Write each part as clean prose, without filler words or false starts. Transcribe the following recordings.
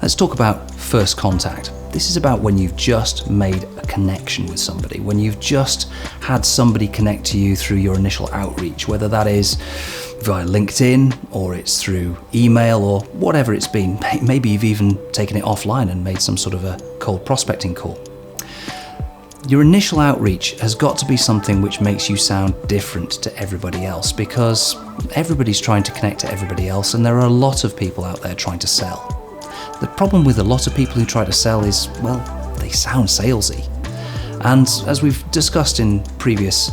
Let's talk about first contact. This is about when you've just made a connection with somebody, when you've just had somebody connect to you through your initial outreach, whether that is via LinkedIn or it's through email or whatever it's been. Maybe you've even taken it offline and made some sort of a cold prospecting call. Your initial outreach has got to be something which makes you sound different to everybody else, because everybody's trying to connect to everybody else and there are a lot of people out there trying to sell. The problem with a lot of people who try to sell is, well, they sound salesy. And as we've discussed in previous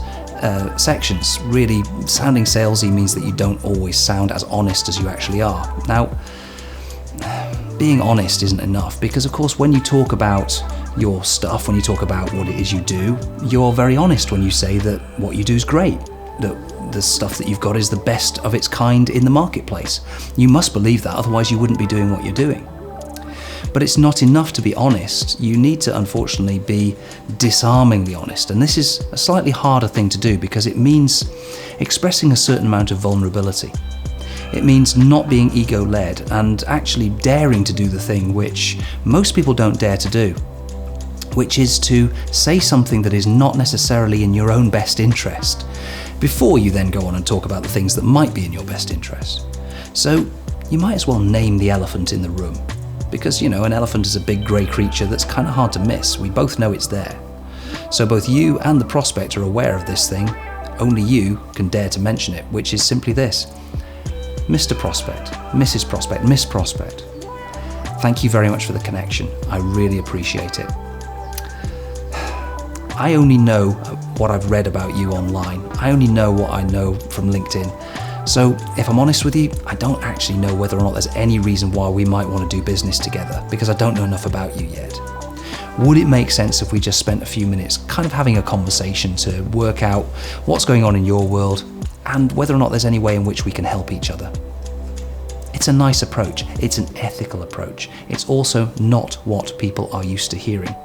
sections, really sounding salesy means that you don't always sound as honest as you actually are. Now, being honest isn't enough, because of course when you talk about your stuff, when you talk about what it is you do, you're very honest when you say that what you do is great, that the stuff that you've got is the best of its kind in the marketplace. You must believe that, otherwise you wouldn't be doing what you're doing. But it's not enough to be honest. You need to, unfortunately, be disarmingly honest. And this is a slightly harder thing to do because it means expressing a certain amount of vulnerability. It means not being ego-led and actually daring to do the thing which most people don't dare to do, which is to say something that is not necessarily in your own best interest, before you then go on and talk about the things that might be in your best interest. So you might as well name the elephant in the room. Because, you know, an elephant is a big grey creature that's kind of hard to miss. We both know it's there. So both you and the prospect are aware of this thing. Only you can dare to mention it, which is simply this. Mr. Prospect, Mrs. Prospect, Miss Prospect, thank you very much for the connection. I really appreciate it. I only know what I've read about you online. I only know what I know from LinkedIn. So if I'm honest with you, I don't actually know whether or not there's any reason why we might want to do business together, because I don't know enough about you yet. Would it make sense if we just spent a few minutes kind of having a conversation to work out what's going on in your world and whether or not there's any way in which we can help each other? It's a nice approach. It's an ethical approach. It's also not what people are used to hearing.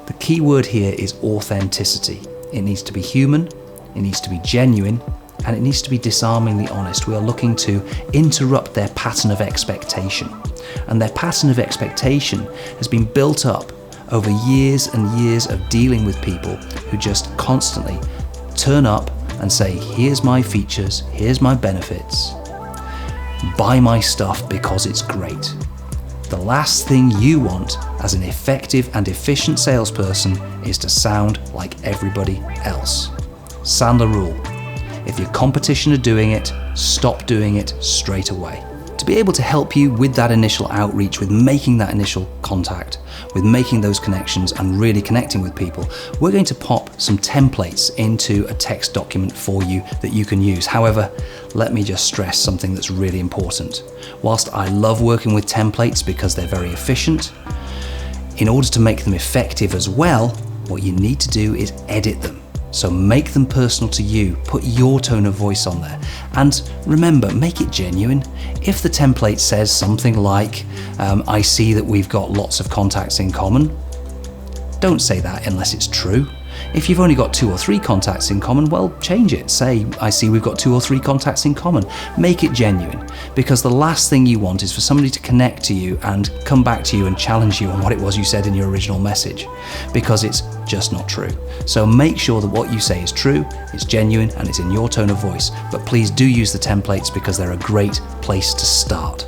The key word here is authenticity. It needs to be human, it needs to be genuine, and it needs to be disarmingly honest. We are looking to interrupt their pattern of expectation. And their pattern of expectation has been built up over years and years of dealing with people who just constantly turn up and say, here's my features, here's my benefits, buy my stuff because it's great. The last thing you want as an effective and efficient salesperson is to sound like everybody else. Sandler rule. If your competition are doing it, stop doing it straight away. To be able to help you with that initial outreach, with making that initial contact, with making those connections and really connecting with people, we're going to pop some templates into a text document for you that you can use. However, let me just stress something that's really important. Whilst I love working with templates because they're very efficient, in order to make them effective as well, what you need to do is edit them. So make them personal to you, put your tone of voice on there. And remember, make it genuine. If the template says something like, I see that we've got lots of contacts in common, don't say that unless it's true. If you've only got 2 or 3 contacts in common, well, change it. Say, I see we've got 2 or 3 contacts in common. Make it genuine, because the last thing you want is for somebody to connect to you and come back to you and challenge you on what it was you said in your original message, because it's just not true. So make sure that what you say is true, it's genuine, and it's in your tone of voice. But please do use the templates because they're a great place to start.